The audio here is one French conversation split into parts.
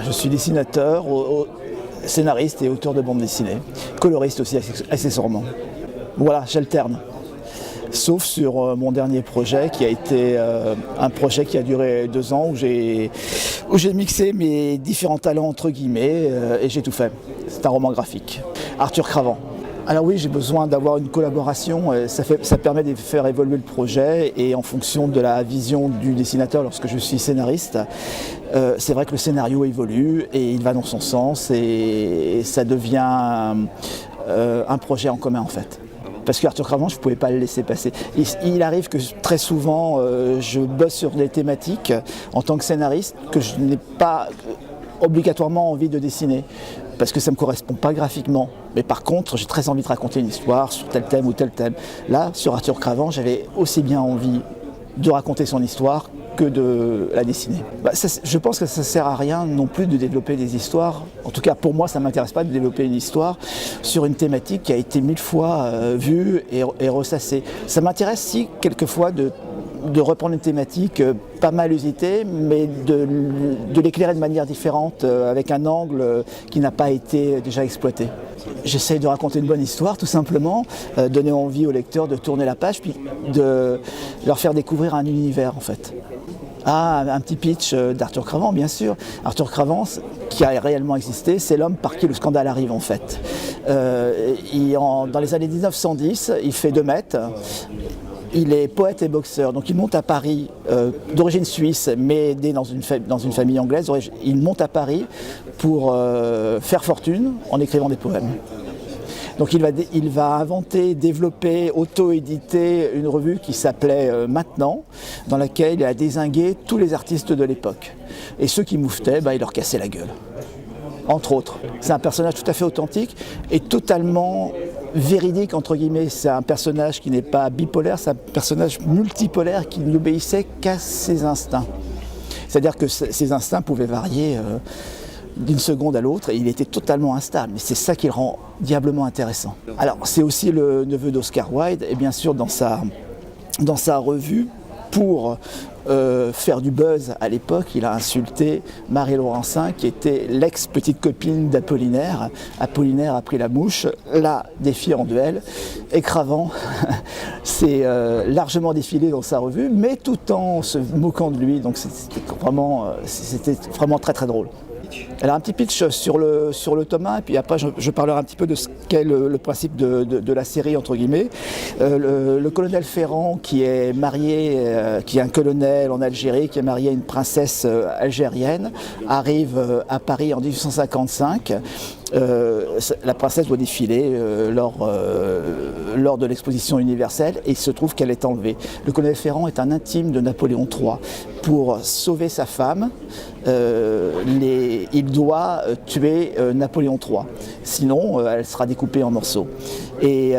Je suis dessinateur, scénariste et auteur de bande dessinée, coloriste aussi accessoirement. Voilà, j'alterne. Sauf sur mon dernier projet qui a été un projet qui a duré 2 ans où j'ai mixé mes différents talents entre guillemets et j'ai tout fait. C'est un roman graphique. Arthur Cravant. Alors oui, j'ai besoin d'avoir une collaboration, ça permet de faire évoluer le projet et en fonction de la vision du dessinateur lorsque je suis scénariste, c'est vrai que le scénario évolue et il va dans son sens et ça devient un projet en commun en fait. Parce qu'Arthur Cravant, je ne pouvais pas le laisser passer. Il arrive que très souvent, je bosse sur des thématiques en tant que scénariste que je n'ai pas obligatoirement envie de dessiner. Parce que ça ne me correspond pas graphiquement. Mais par contre, j'ai très envie de raconter une histoire sur tel thème ou tel thème. Là, sur Arthur Cravant, j'avais aussi bien envie de raconter son histoire que de la dessiner. Je pense que ça ne sert à rien non plus de développer des histoires. En tout cas, pour moi, ça ne m'intéresse pas de développer une histoire sur une thématique qui a été 1000 fois vue et ressassée. Ça m'intéresse, si, quelquefois, de reprendre une thématique pas mal usitée, mais de l'éclairer de manière différente, avec un angle qui n'a pas été déjà exploité. J'essaye de raconter une bonne histoire, tout simplement, donner envie aux lecteurs de tourner la page, puis de leur faire découvrir un univers, en fait. Ah, un petit pitch d'Arthur Cravant, bien sûr. Arthur Cravant, qui a réellement existé, c'est l'homme par qui le scandale arrive, en fait. Dans les années 1910, il fait 2 mètres. Il est poète et boxeur, donc il monte à Paris, d'origine suisse, mais né dans une famille anglaise. Il monte à Paris pour faire fortune en écrivant des poèmes. Donc il va inventer, développer, auto-éditer une revue qui s'appelait Maintenant, dans laquelle il a dézingué tous les artistes de l'époque. Et ceux qui moufetaient, il leur cassait la gueule. Entre autres. C'est un personnage tout à fait authentique et totalement véridique, entre guillemets. C'est un personnage qui n'est pas bipolaire, c'est un personnage multipolaire qui n'obéissait qu'à ses instincts. C'est-à-dire que ses instincts pouvaient varier d'une seconde à l'autre et il était totalement instable. Et c'est ça qui le rend diablement intéressant. Alors, c'est aussi le neveu d'Oscar Wilde et bien sûr dans sa revue, pour faire du buzz à l'époque, il a insulté Marie Laurencin, qui était l'ex-petite copine d'Apollinaire. Apollinaire a pris la mouche, l'a défié en duel, et Cravant s'est largement défilé dans sa revue, mais tout en se moquant de lui, donc c'était vraiment très très drôle. Elle a un petit pitch sur le tome 1, et puis après je parlerai un petit peu de ce qu'est le principe de la série, entre guillemets. Le colonel Ferrand, qui est marié, qui est un colonel en Algérie, qui est marié à une princesse algérienne, arrive à Paris en 1855. La princesse doit défiler lors de l'exposition universelle et il se trouve qu'elle est enlevée. Le colonel Ferrand est un intime de Napoléon III. Pour sauver sa femme, il doit tuer Napoléon III. Sinon, elle sera découpée en morceaux. Et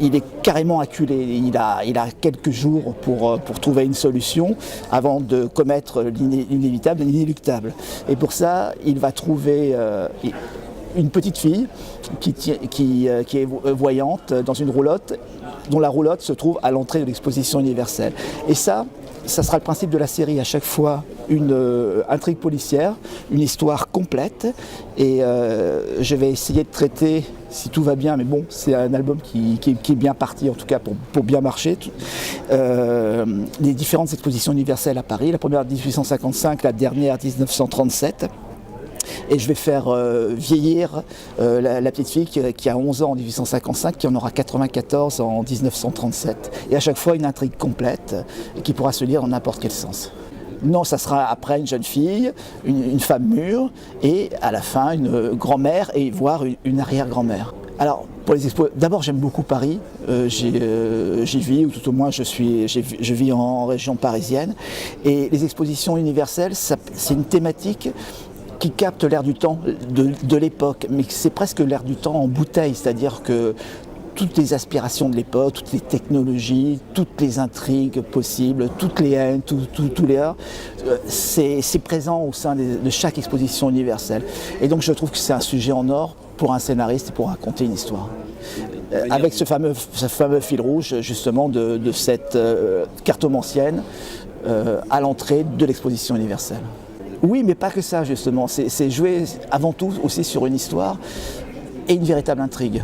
il est carrément acculé. Il a quelques jours pour trouver une solution avant de commettre l'inévitable et l'inéluctable. Et pour ça, il va trouver une petite fille qui est voyante dans une roulotte, dont la roulotte se trouve à l'entrée de l'exposition universelle. Et ça sera le principe de la série, à chaque fois une intrigue policière, une histoire complète, et je vais essayer de traiter, si tout va bien, mais bon, c'est un album qui est bien parti, en tout cas pour bien marcher, les différentes expositions universelles à Paris, la première 1855, la dernière 1937. Et je vais faire vieillir la petite fille qui a 11 ans en 1855, qui en aura 94 en 1937. Et à chaque fois une intrigue complète qui pourra se lire dans n'importe quel sens. Non, ça sera après une jeune fille, une femme mûre, et à la fin une grand-mère et voire une arrière-grand-mère. Alors, pour les expos, d'abord j'aime beaucoup Paris, j'y vis, ou tout au moins je vis en région parisienne, et les expositions universelles, c'est une thématique qui capte l'air du temps de l'époque, mais c'est presque l'air du temps en bouteille, c'est-à-dire que toutes les aspirations de l'époque, toutes les technologies, toutes les intrigues possibles, toutes les haines, tous les heurts, c'est présent au sein de chaque exposition universelle. Et donc je trouve que c'est un sujet en or pour un scénariste et pour raconter une histoire. avec ce fameux fil rouge justement de cette cartomancienne à l'entrée de l'exposition universelle. Oui, mais pas que ça justement, c'est jouer avant tout aussi sur une histoire et une véritable intrigue.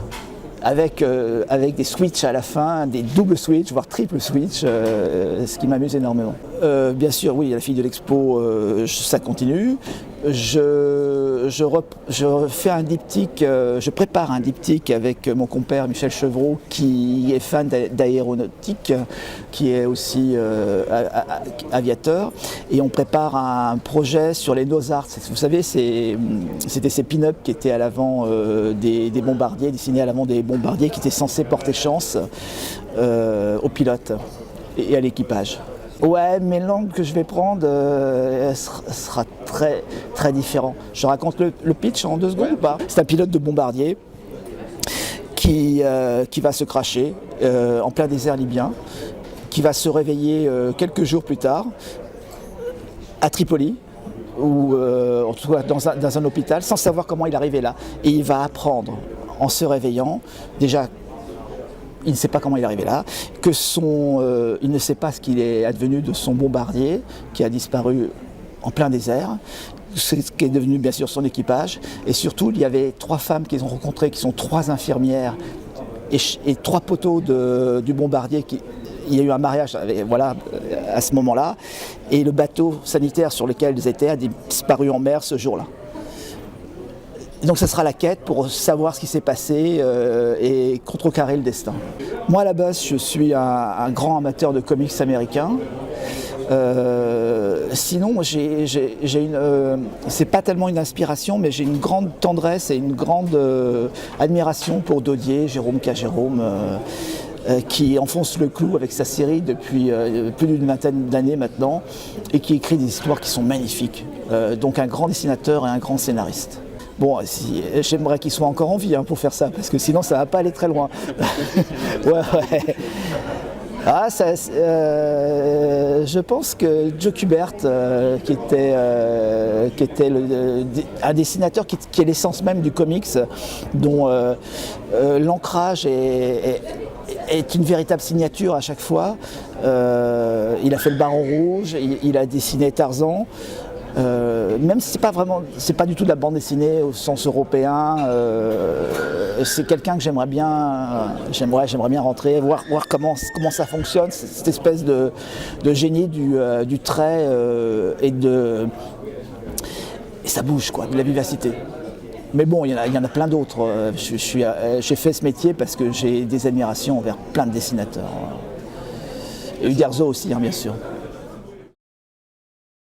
Avec des switches à la fin, des doubles switches, voire triple switch, ce qui m'amuse énormément. Bien sûr, oui, la fille de l'expo, ça continue. Je fais un diptyque, je prépare un diptyque avec mon compère Michel Chevreau, qui est fan d'aéronautique, qui est aussi aviateur, et on prépare un projet sur les Nozarts. Vous savez, c'était ces pin-up qui étaient à l'avant des bombardiers, dessinés à l'avant des bombardiers, qui étaient censés porter chance aux pilotes et à l'équipage. Ouais, mais l'angle que je vais prendre sera très, très différent. Je raconte le pitch en 2 secondes ou pas? C'est un pilote de bombardier qui va se crasher en plein désert libyen, qui va se réveiller quelques jours plus tard à Tripoli, ou en tout cas dans un hôpital, sans savoir comment il est arrivé là. Et il va apprendre, en se réveillant, déjà, il ne sait pas comment il est arrivé là, il ne sait pas ce qu'il est advenu de son bombardier qui a disparu en plein désert, ce qui est devenu bien sûr son équipage, et surtout il y avait 3 femmes qu'ils ont rencontrées qui sont 3 infirmières et 3 poteaux du bombardier il y a eu un mariage voilà, à ce moment-là, et le bateau sanitaire sur lequel ils étaient a disparu en mer ce jour-là. Donc ce sera la quête pour savoir ce qui s'est passé et contrecarrer le destin. Moi à la base je suis un grand amateur de comics américains. Sinon c'est pas tellement une inspiration, mais j'ai une grande tendresse et une grande admiration pour Daudier, Jérôme K. Jérôme, qui enfonce le clou avec sa série depuis plus d'une vingtaine d'années maintenant, et qui écrit des histoires qui sont magnifiques. Donc un grand dessinateur et un grand scénariste. Bon, j'aimerais qu'il soit encore en vie pour faire ça, parce que sinon ça va pas aller très loin. Ouais. Ah, je pense que Joe Kubert, qui était un dessinateur qui est l'essence même du comics, dont l'ancrage est une véritable signature à chaque fois. Il a fait le Baron Rouge, il a dessiné Tarzan. Même si c'est pas du tout de la bande dessinée au sens européen, c'est quelqu'un que j'aimerais bien rentrer, voir comment ça fonctionne, cette espèce de génie du trait et ça bouge quoi, de la vivacité. Mais bon, il y en a plein d'autres. J'ai fait ce métier parce que j'ai des admirations envers plein de dessinateurs. Et Uderzo aussi, bien sûr.